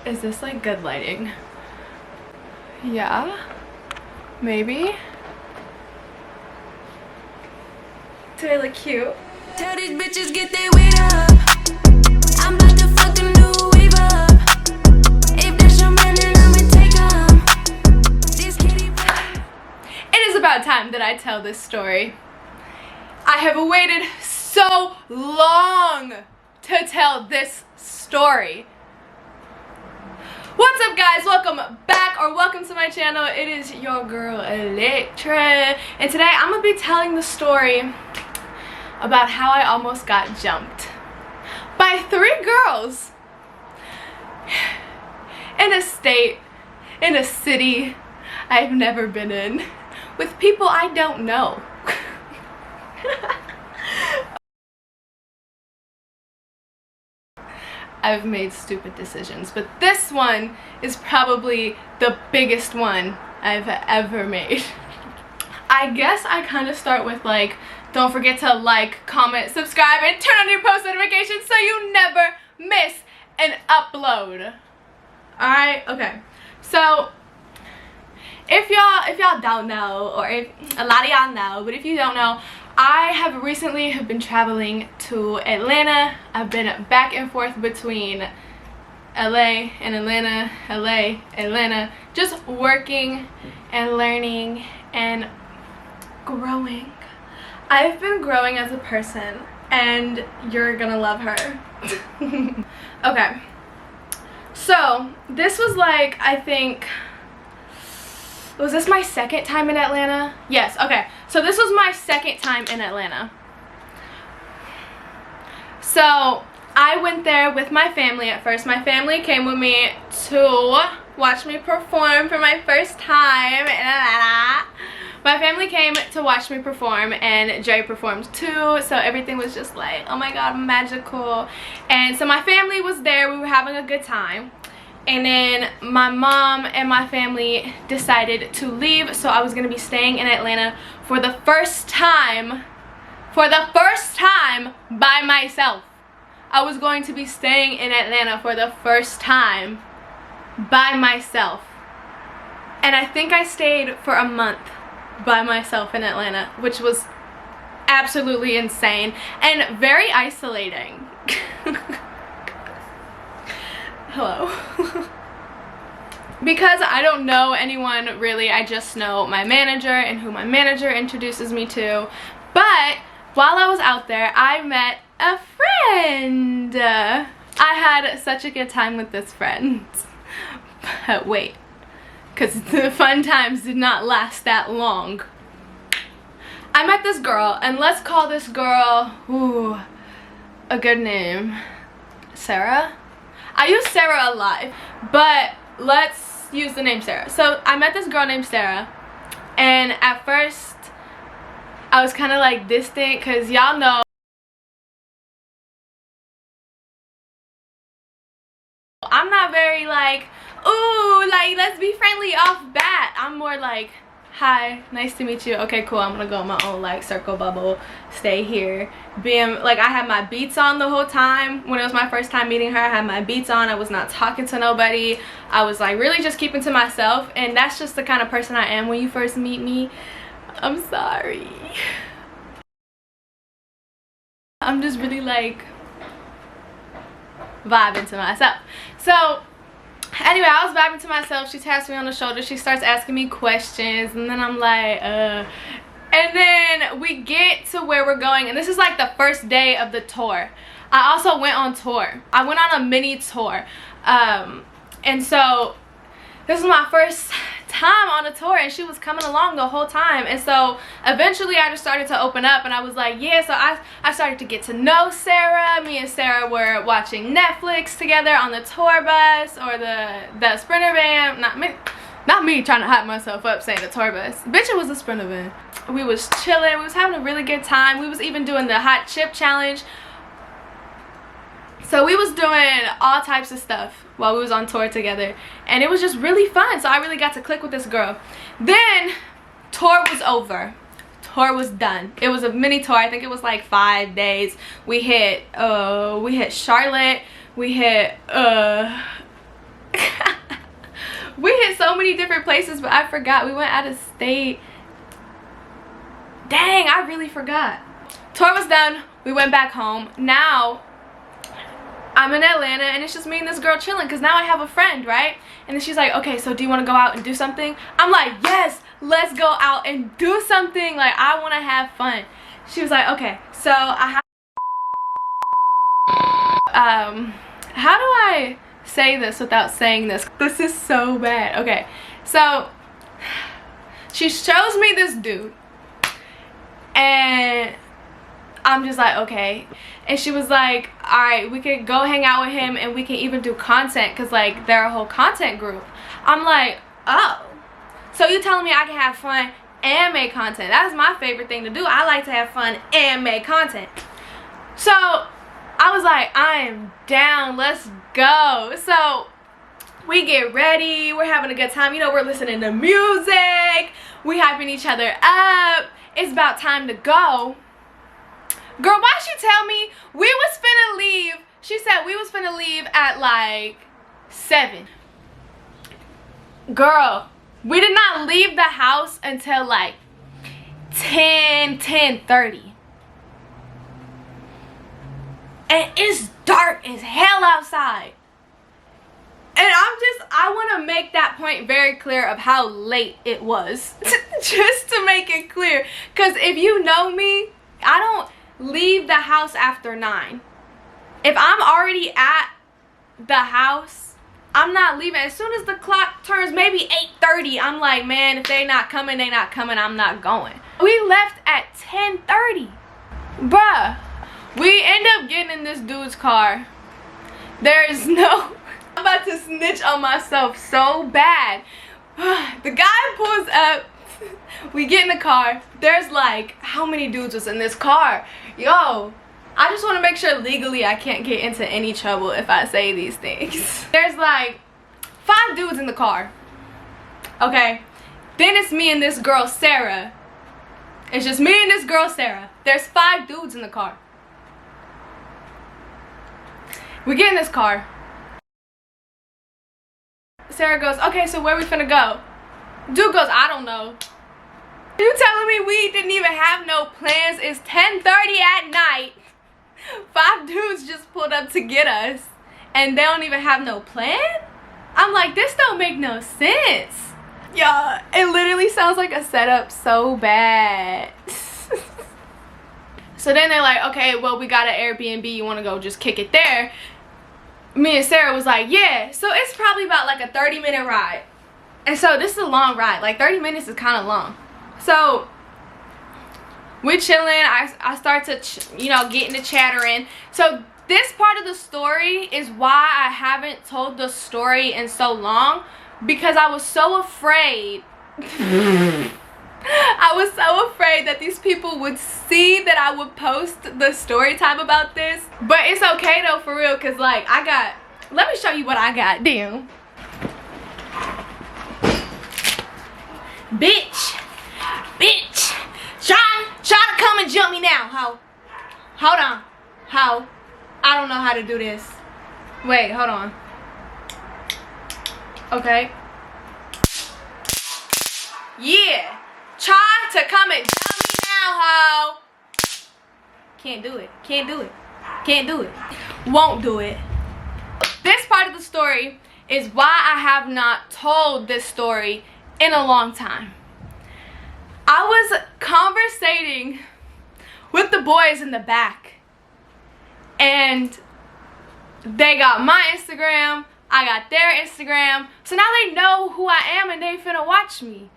Is this like good lighting? Yeah, maybe. Do I look cute? Tell these bitches get their weight up. I'm about to fuck a new wave up. If that's your man, then I'ma take 'em. This kitty. It is about time that I tell this story. I have waited so long to tell this story. What's up, guys? Welcome back, or welcome to my channel. It is your girl Alectra, and today I'm gonna be telling the story about how I almost got jumped by 3 girls in a state, in a city I've never been in, with people I don't know. I've made stupid decisions, but this one is probably the biggest one I've ever made. I guess I kind of start with like, don't forget to like, comment, subscribe, and turn on your post notifications so you never miss an upload. Alright, okay. So if y'all don't know, or if a lot of y'all know, but if you don't know, I have recently been traveling to Atlanta. I've been back and forth between LA and Atlanta, LA, Atlanta, just working and learning and growing. I've been growing as a person, and you're gonna love her. Okay, so this was like, I think, was this my second time in Atlanta? Yes, okay. So this was my second time in Atlanta. So I went there with my family at first. My family came with me to watch me perform for my first time in Atlanta. My family came to watch me perform, and Jay performed too, so everything was just like, oh my god, magical. And so my family was there. We were having a good time. And then my mom and my family decided to leave, so I was going to be staying in Atlanta for the first time by myself. I was going to be staying in Atlanta for the first time by myself. And I think I stayed for a month by myself in Atlanta, which was absolutely insane and very isolating. Hello. Because I don't know anyone really, I just know my manager and who my manager introduces me to. But while I was out there, I met a friend. I had such a good time with this friend. But wait, because the fun times did not last that long. I met this girl, and let's call this girl, ooh, a good name, Sarah. I use Sarah a lot, but let's use the name Sarah. So I met this girl named Sarah, and at first I was kind of like distant, because y'all know I'm not very like, ooh, like let's be friendly off bat. I'm more like, hi, nice to meet you. Okay, cool, I'm gonna go in my own like circle bubble, stay here. Being like, I had my beats on the whole time. When it was my first time meeting her, I had my beats on. I was not talking to nobody. I was like really just keeping to myself, and that's just the kind of person I am when you first meet me. I'm sorry. I'm just really like vibing to myself. So anyway, I was vibing to myself. She taps me on the shoulder. She starts asking me questions, and then I'm like, And then we get to where we're going, and this is like the first day of the tour. I also went on tour. I went on a mini tour. And so this was my first time on a tour, and she was coming along the whole time. And so eventually I just started to open up, and I was like, yeah. So I started to get to know Sarah. Me and Sarah were watching Netflix together on the tour bus, or the Sprinter van. Not me trying to hype myself up saying the tour bus. Bitch, it was a Sprinter van. We was chilling. We was having a really good time. We was even doing the hot chip challenge. So we was doing all types of stuff while we was on tour together, and it was just really fun. So I really got to click with this girl. Then tour was over. Tour was done. It was a mini tour. I think it was like 5 days. We hit Charlotte. We hit We hit so many different places, but I forgot. We went out of state. Dang, I really forgot. Tour was done. We went back home. Now I'm in Atlanta and it's just me and this girl chilling because now I have a friend, right? And then she's like, okay, so do you want to go out and do something? I'm like, yes, let's go out and do something. Like, I want to have fun. She was like, okay, so I have how do I say this without saying this? This is so bad. Okay, so she shows me this dude and I'm just like, okay. And she was like, all right, we could go hang out with him and we can even do content because like they're a whole content group. I'm like, oh, so you telling me I can have fun and make content? That's my favorite thing to do. I like to have fun and make content. So I was like, I am down, let's go. So we get ready, we're having a good time, you know, we're listening to music, we hyping each other up. It's about time to go. Girl, why'd she tell me we was finna leave? She said we was finna leave at like 7. Girl, we did not leave the house until like 10:30. And it's dark as hell outside. And I want to make that point very clear of how late it was. Just to make it clear. Because if you know me, I don't leave the house after 9. If I'm already at the house, I'm not leaving. As soon as the clock turns maybe 8:30, I'm like, man, if they not coming, they not coming, I'm not going. We left at 10:30. Bruh, we end up getting in this dude's car. There is no... I'm about to snitch on myself so bad. The guy pulls up. We get in the car. There's like, how many dudes was in this car? Yo, I just want to make sure legally I can't get into any trouble if I say these things. There's like 5 dudes in the car. Okay. Then it's me and this girl, Sarah. It's just me and this girl, Sarah. There's 5 dudes in the car. We get in this car. Sarah goes, okay, so where we finna go? Dude goes, I don't know. You telling me we didn't even have no plans? It's 10:30 at night. 5 dudes just pulled up to get us and they don't even have no plan? I'm like, this don't make no sense. Y'all, it literally sounds like a setup so bad. So then they're like, okay, well, we got an Airbnb. You want to go just kick it there? Me and Sarah was like, yeah. So it's probably about like a 30-minute ride. And so this is a long ride. Like 30 minutes is kind of long. So we're chilling. I start to, you know, get into chattering. So this part of the story is why I haven't told the story in so long. Because I was so afraid. I was so afraid that these people would see that I would post the story time about this. But it's okay though, for real, because like let me show you what I got. Damn. Bitch. Try to come and jump me now, ho. Hold on. Ho. I don't know how to do this. Wait, hold on. Okay. Yeah. Try to come and jump me now, ho. Can't do it. Can't do it. Can't do it. Won't do it. This part of the story is why I have not told this story in a long time. I was conversating with the boys in the back. And they got my Instagram. I got their Instagram. So now they know who I am and they finna watch me.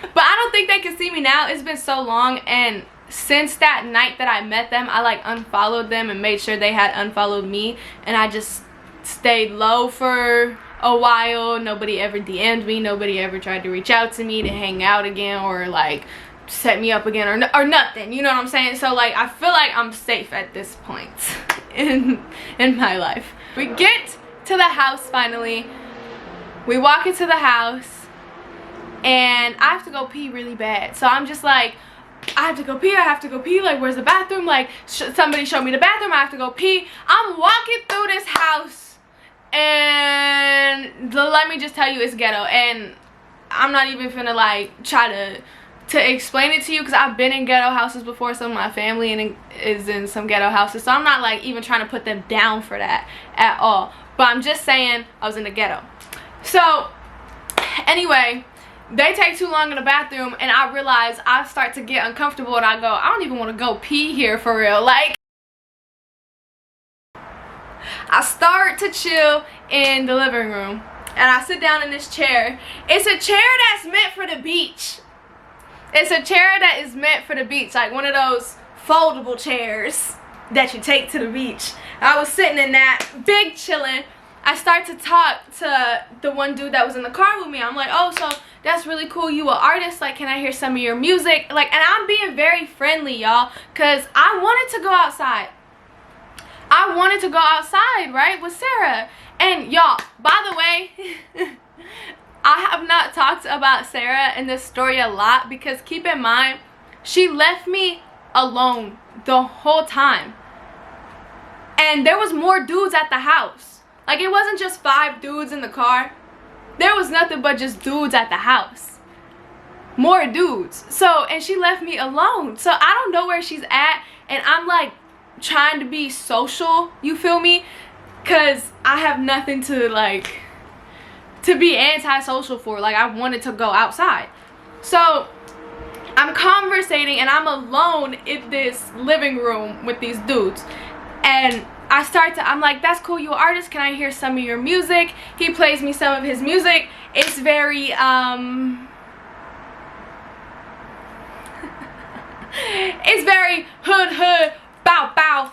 But I don't think they can see me now. It's been so long, and since that night that I met them, I like unfollowed them and made sure they had unfollowed me, and I just stayed low for a while. Nobody ever DM'd me. Nobody ever tried to reach out to me to hang out again or like set me up again or nothing. You know what I'm saying? So like I feel like I'm safe at this point in my life. We get to the house finally. We walk into the house. And I have to go pee really bad. So I'm just like, I have to go pee. Like, where's the bathroom? Like, somebody show me the bathroom. I have to go pee. I'm walking through this house. And But let me just tell you, it's ghetto. And I'm not even finna like try to explain it to you, because I've been in ghetto houses before. Some of my family is in some ghetto houses, so I'm not like even trying to put them down for that at all. But I'm just saying I was in the ghetto. So anyway, they take too long in the bathroom, and I realize I start to get uncomfortable, and I go, I don't even want to go pee here for real. Like, I start to chill in the living room, and I sit down in this chair. It's a chair that's meant for the beach. It's a chair that is meant for the beach, like one of those foldable chairs that you take to the beach. I was sitting in that, big chilling. I start to talk to the one dude that was in the car with me. I'm like, oh, so that's really cool. You an artist? Like, can I hear some of your music? Like, and I'm being very friendly, y'all, because I wanted to go outside. I wanted to go outside, right, with Sarah. And y'all, by the way, I have not talked about Sarah in this story a lot, because keep in mind, she left me alone the whole time. And there was more dudes at the house. Like, it wasn't just 5 dudes in the car. There was nothing but just dudes at the house. More dudes. So, and she left me alone. So I don't know where she's at, and I'm like trying to be social, you feel me? Because I have nothing to like to be antisocial for. Like, I wanted to go outside. So I'm conversating, and I'm alone in this living room with these dudes, and I'm like, that's cool, you an artist, can I hear some of your music? He plays me some of his music. It's very it's very hood, bow bow,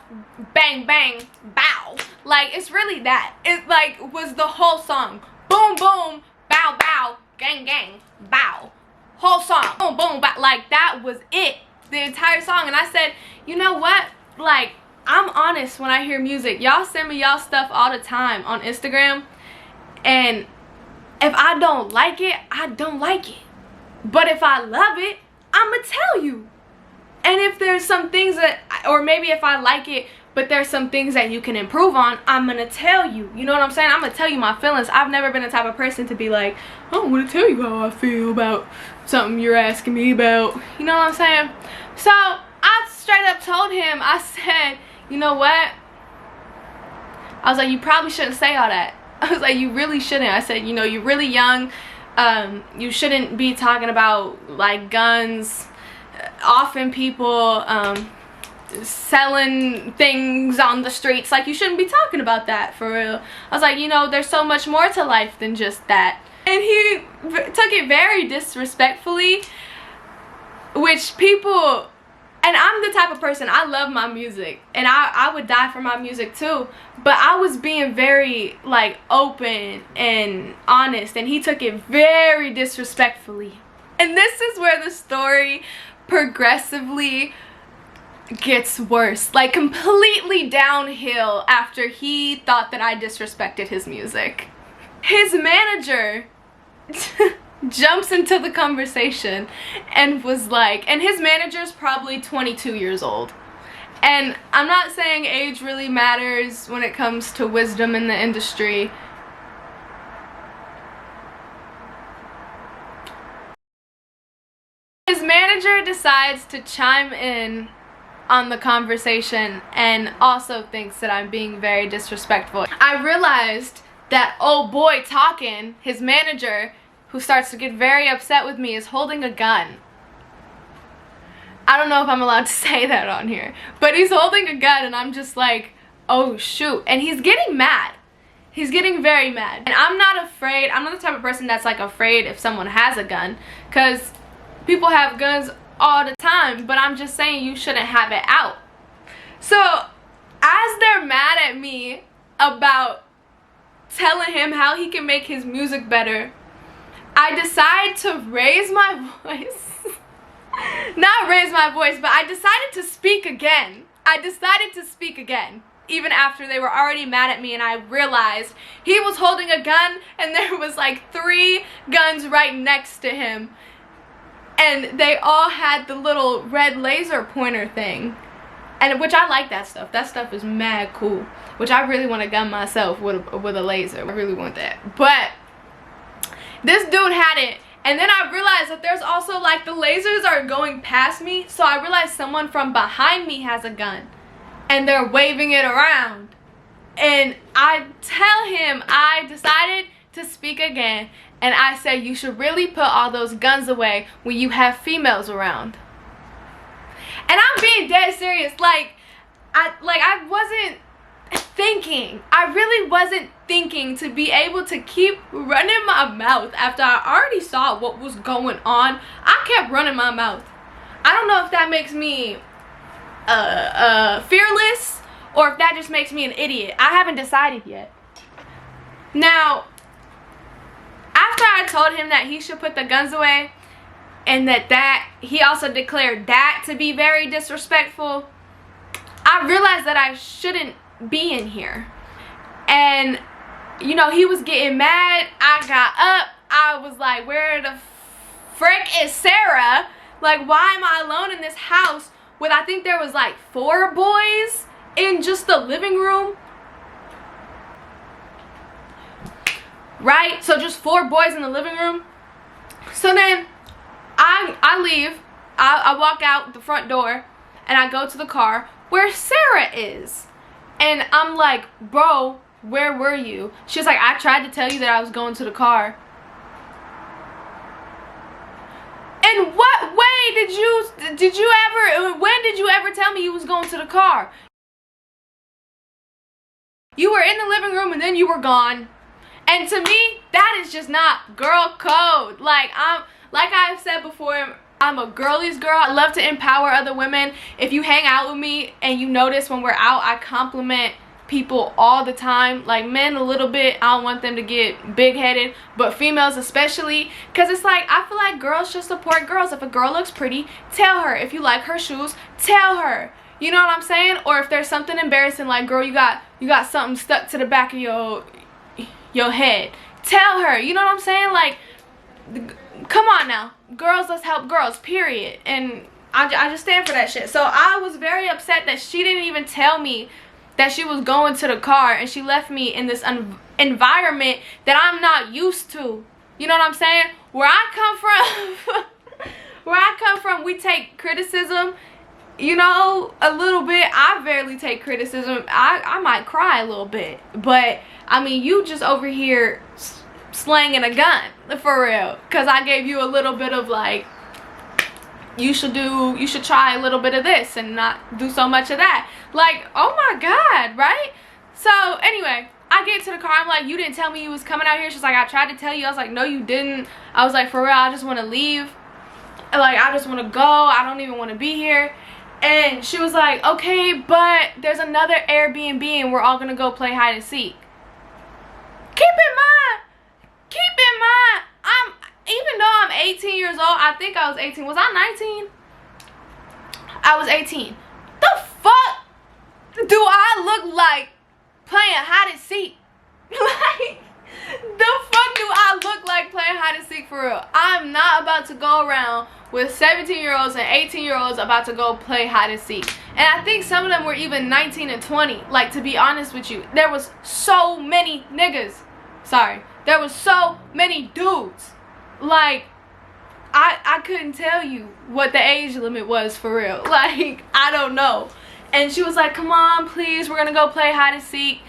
bang bang, bow. Like, it's really that. It like was the whole song. Boom boom, bow bow, gang gang, bow. Whole song. Boom boom, bow. Like, that was it. The entire song. And I said, you know what? Like, I'm honest when I hear music. Y'all send me y'all stuff all the time on Instagram, and if I don't like it, I don't like it. But if I love it, I'ma tell you. And if there's some things that, or maybe if I like it, but there's some things that you can improve on, I'm gonna tell you. You know what I'm saying? I'm gonna tell you my feelings. I've never been the type of person to be like, I don't want to tell you how I feel about something you're asking me about. You know what I'm saying? So I straight up told him, I said, you know what? I was like, you probably shouldn't say all that. I was like, you really shouldn't. I said, you know, you're really young. You shouldn't be talking about like guns, offing people, selling things on the streets. Like, you shouldn't be talking about that, for real. I was like, you know, there's so much more to life than just that. And he took it very disrespectfully, which people, and I'm the type of person, I love my music, and I would die for my music too, but I was being very like open and honest, and he took it very disrespectfully. And this is where the story progressively gets worse, like completely downhill, after he thought that I disrespected his music. His manager jumps into the conversation and was like, and his manager's probably 22 years old. And I'm not saying age really matters when it comes to wisdom in the industry. His manager decides to chime in on the conversation and also thinks that I'm being very disrespectful. I realized that old boy talking, his manager, who starts to get very upset with me, is holding a gun. I don't know if I'm allowed to say that on here, but he's holding a gun, and I'm just like, oh shoot. And he's getting mad. He's getting very mad. And I'm not afraid. I'm not the type of person that's like afraid if someone has a gun, because people have guns all the time, but I'm just saying you shouldn't have it out. So as they're mad at me about telling him how he can make his music better, I decide to raise my voice. Not raise my voice, but I decided to speak again. I decided to speak again, even after they were already mad at me, and I realized he was holding a gun, and there was like 3 guns right next to him. And they all had the little red laser pointer thing. And which I like that stuff. That stuff is mad cool. Which I really want to gun myself with a laser. I really want that. But This dude had it. And then I realized that there's also like the lasers are going past me. So I realized someone from behind me has a gun. And they're waving it around. And I tell him I decided to speak again. And I said, you should really put all those guns away when you have females around. And I'm being dead serious. I wasn't thinking. I really wasn't thinking to be able to keep running my mouth after I already saw what was going on. I kept running my mouth. I don't know if that makes me fearless or if that just makes me an idiot. I haven't decided yet. Now, after I told him that he should put the guns away and that he also declared that to be very disrespectful, I realized that I shouldn't be in here. And you know, he was getting mad. I got up. I was like, where the frick is Sarah? Like, why am I alone in this house with, I think there was like 4 boys in just the living room, right? So just 4 boys in the living room. So then I leave. I walk out the front door and I go to the car where Sarah is. And I'm like, bro, where were you? She's like, I tried to tell you that I was going to the car. In what way did you ever, when did you ever tell me you was going to the car? You were in the living room and then you were gone. And to me, that is just not girl code. Like I've said before, I'm a girly's girl. I love to empower other women. If you hang out with me and you notice when we're out, I compliment people all the time. Like men a little bit. I don't want them to get big-headed, but females especially. Because it's like, I feel like girls should support girls. If a girl looks pretty, tell her. If you like her shoes, tell her. You know what I'm saying? Or if there's something embarrassing, like, girl, you got something stuck to the back of your head, tell her. You know what I'm saying? Like, come on now, girls, let's help girls, period. And I just stand for that shit. So I was very upset that she didn't even tell me that she was going to the car, and she left me in this environment that I'm not used to. You know what I'm saying? Where I come from, we take criticism, you know, a little bit. I barely take criticism. I might cry a little bit, but I mean, you just over here slanging a gun for real, because I gave you a little bit of like, you should try a little bit of this and not do so much of that. Like, oh my god, right? So anyway, I get to the car. I'm like, you didn't tell me you was coming out here. She's like, I tried to tell you. I was like, no, you didn't. I was like, for real, I just want to leave. Like, I just want to go. I don't even want to be here. And she was like, okay, but there's another Airbnb and we're all gonna go play hide and seek. Keep in mind, even though I'm 18 years old, I think I was 18. Was I 19? I was 18. The fuck do I look like playing hide and seek? Like, the fuck do I look like playing hide and seek for real? I'm not about to go around with 17-year-olds and 18-year-olds about to go play hide and seek. And I think some of them were even 19 and 20. Like, to be honest with you, there was so many niggas. Sorry. There was so many dudes. Like, I couldn't tell you what the age limit was for real. Like, I don't know. And she was like, come on, please, we're gonna go play hide and seek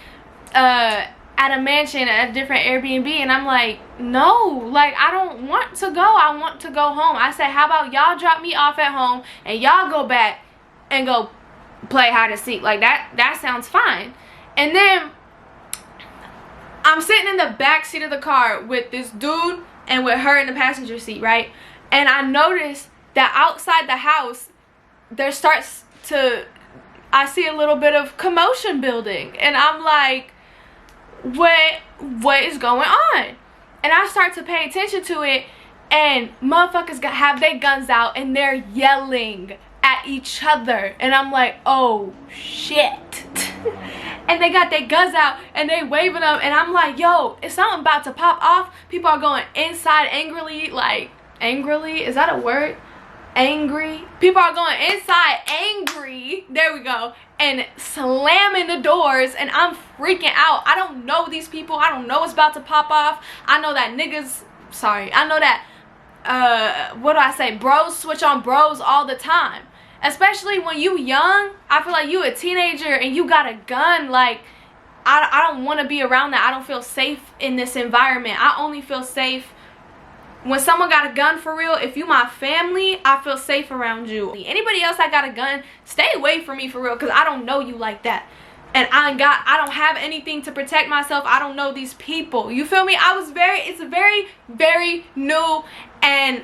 at a mansion at a different Airbnb. And I'm like, no, like, I don't want to go. I want to go home. I said, how about y'all drop me off at home and y'all go back and go play hide and seek? Like, that sounds fine. And then I'm sitting in the back seat of the car with this dude and with her in the passenger seat, right? And I noticed that outside the house, I see a little bit of commotion building. And I'm like, what is going on? And I start to pay attention to it, and motherfuckers have their guns out and they're yelling at each other. And I'm like, oh shit. And they got their guns out and they waving them, and I'm like, yo, is something about to pop off? People are going inside angrily, like, angrily, is that a word? Angry. People are going inside angry, there we go, and slamming the doors, and I'm freaking out. I don't know these people. I don't know what's about to pop off. I know that niggas sorry, I know that, what do I say, bros switch on bros all the time. Especially when you young. I feel like you a teenager and you got a gun. Like, I don't want to be around that. I don't feel safe in this environment. I only feel safe when someone got a gun for real. If you my family, I feel safe around you. Anybody else that got a gun, stay away from me for real, because I don't know you like that. And I don't have anything to protect myself. I don't know these people. You feel me? It's a very, very new and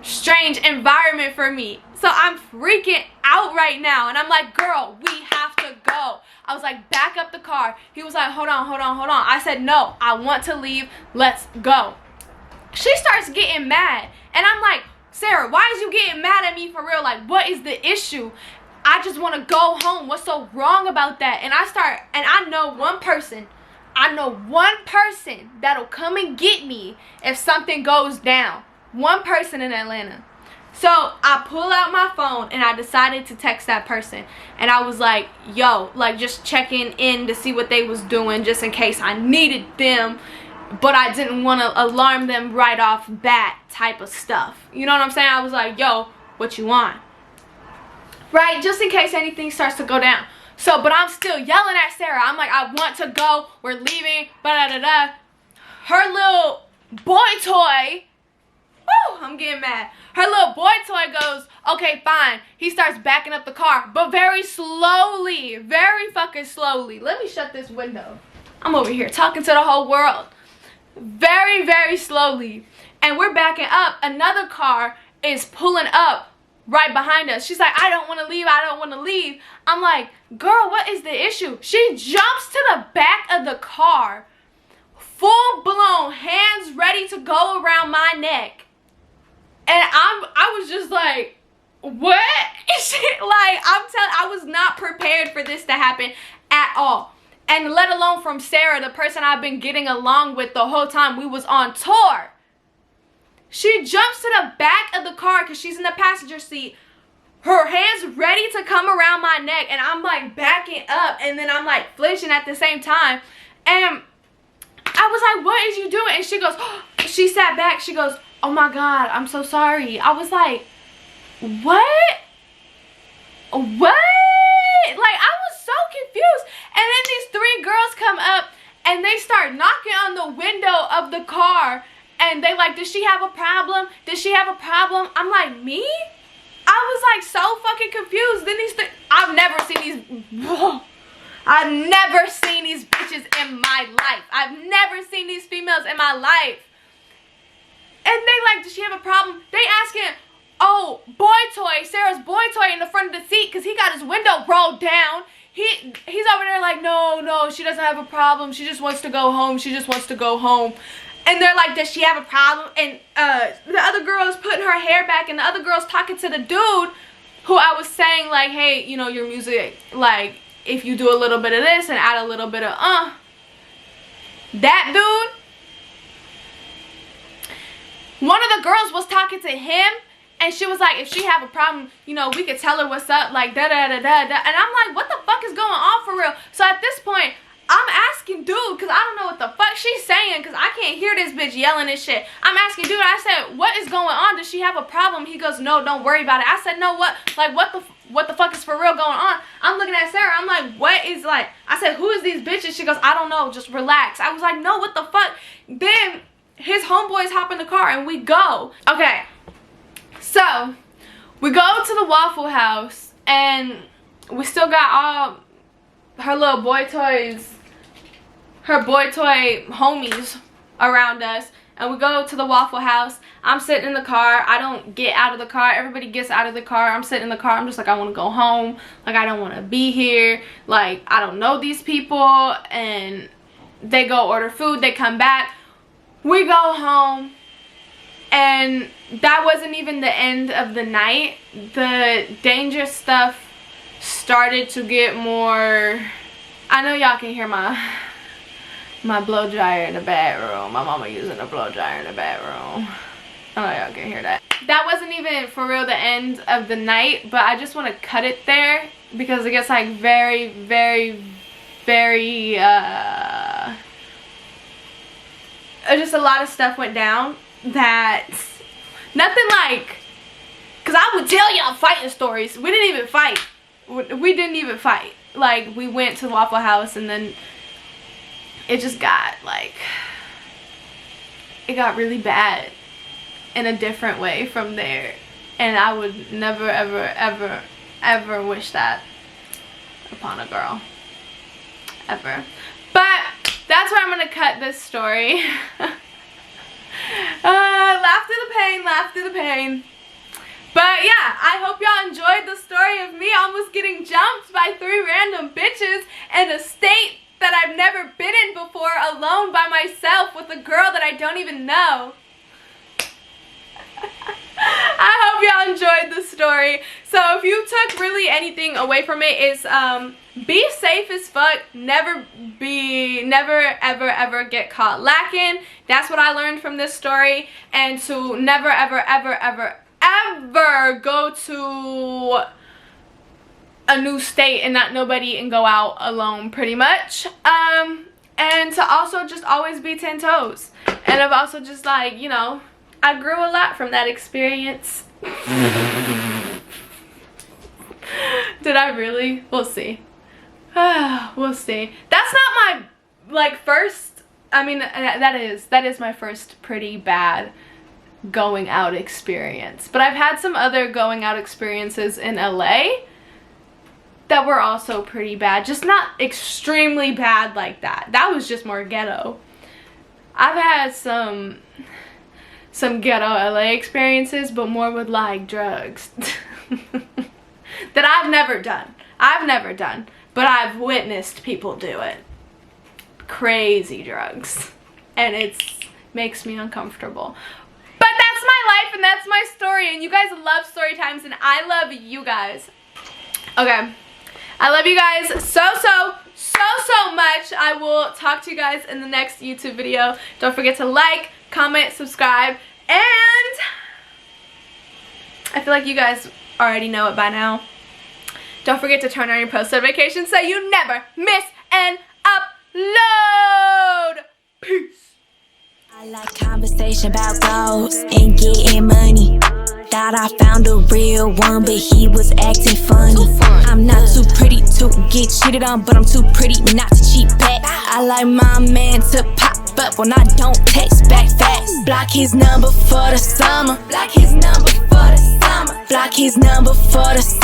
strange environment for me. So I'm freaking out right now. And I'm like, girl, we have to go. I was like, back up the car. He was like, hold on. I said, no, I want to leave. Let's go. She starts getting mad. And I'm like, Sarah, why is you getting mad at me for real? Like, what is the issue? I just want to go home. What's so wrong about that? And I know one person that'll come and get me if something goes down. One person in Atlanta. So I pull out my phone and I decided to text that person. And I was like, yo, like just checking in to see what they was doing just in case I needed them. But I didn't want to alarm them right off bat type of stuff. You know what I'm saying? I was like, yo, what you want? Right? Just in case anything starts to go down. So, but I'm still yelling at Sarah. I'm like, I want to go. We're leaving. Ba-da-da-da. Her little boy toy. Woo, I'm getting mad. Her little boy toy goes, okay, fine. He starts backing up the car, but very slowly. Very fucking slowly. Let me shut this window. I'm over here talking to the whole world. Very, very slowly. And we're backing up. Another car is pulling up right behind us. She's like, I don't want to leave. I don't want to leave. I'm like, girl, what is the issue? She jumps to the back of the car. Full blown, hands ready to go around my neck. And I was just like, what? I was not prepared for this to happen at all. And let alone from Sarah, the person I've been getting along with the whole time we was on tour. She jumps to the back of the car because she's in the passenger seat. Her hands ready to come around my neck. And I'm like backing up. And then I'm like flinching at the same time. And I was like, what is you doing? And she goes, she sat back. She goes, oh my God, I'm so sorry. I was like, what? Like, I was so confused. And then these three girls come up and they start knocking on the window of the car. And they like, does she have a problem? Does she have a problem? I'm like, me? I was like so fucking confused. Then I've never seen these bitches in my life. I've never seen these females in my life. And they like, does she have a problem? They asking, oh, boy toy, Sarah's boy toy in the front of the seat because he got his window rolled down. He's over there like, no, she doesn't have a problem. She just wants to go home. She just wants to go home. And they're like, does she have a problem? And the other girl is putting her hair back, and the other girl's talking to the dude who I was saying, like, hey, you know, your music, like, if you do a little bit of this and add a little bit of, that dude, one of the girls was talking to him, and she was like, if she have a problem, you know, we could tell her what's up, like, da-da-da-da-da. And I'm like, what the fuck is going on for real? So at this point, I'm asking dude, because I don't know what the fuck she's saying, because I can't hear this bitch yelling and shit. I'm asking dude, I said, what is going on? Does she have a problem? He goes, no, don't worry about it. I said, no, what? Like, what the fuck is for real going on? I'm looking at Sarah. I'm like, what is, like, I said, who is these bitches? She goes, I don't know, just relax. I was like, no, what the fuck? Then his homeboys hop in the car and we go. Okay, so we go to the Waffle House and we still got all her little boy toys, her boy toy homies around us. And we go to the Waffle House. I'm sitting in the car. I don't get out of the car. Everybody gets out of the car. I'm sitting in the car. I'm just like, I want to go home. Like, I don't want to be here. Like, I don't know these people. And they go order food. They come back. We go home. And that wasn't even the end of the night. The dangerous stuff started to get more. I know y'all can hear my blow dryer in the bedroom. My mama using a blow dryer in the bedroom. I know y'all can hear that. That wasn't even for real the end of the night, but I just want to cut it there because it gets like very, very, very just a lot of stuff went down that, nothing like, because I would tell y'all fighting stories. We didn't even fight. We didn't even fight. Like, we went to Waffle House and then it just got like, it got really bad in a different way from there. And I would never, ever, ever, ever wish that upon a girl. Ever. But that's where I'm going to cut this story. Laugh through the pain, laugh through the pain. But yeah, I hope y'all enjoyed the story of me almost getting jumped by 3 random bitches in a state that I've never been in before, alone by myself with a girl that I don't even know. I hope y'all enjoyed the story. So if you took really anything away from it, is be safe as fuck. Never ever ever get caught lacking. That's what I learned from this story. And to never ever ever ever ever go to a new state and not nobody and go out alone, pretty much. And to also just always be 10 toes. And I've also just, like, you know, I grew a lot from that experience. Did I really? We'll see. We'll see. That's not my, like, first, I mean, that is my first pretty bad going out experience. But I've had some other going out experiences in LA that were also pretty bad. Just not extremely bad like that. That was just more ghetto. I've had some ghetto LA experiences, but more with, like, drugs. That I've never done. But I've witnessed people do it. Crazy drugs. And it makes me uncomfortable. But that's my life and that's my story. And you guys love story times and I love you guys. Okay. I love you guys so much. I will talk to you guys in the next YouTube video. Don't forget to like, comment, subscribe, and I feel like you guys already know it by now. Don't forget to turn on your post notifications so you never miss an upload. Peace. I like conversation about goals and getting money. Thought I found a real one, but he was acting funny. I'm not too pretty to get cheated on, but I'm too pretty not to cheat back. I like my man to pop up when I don't text back fast. Block his number for the summer. Block his number for the summer. Block his number for the summer.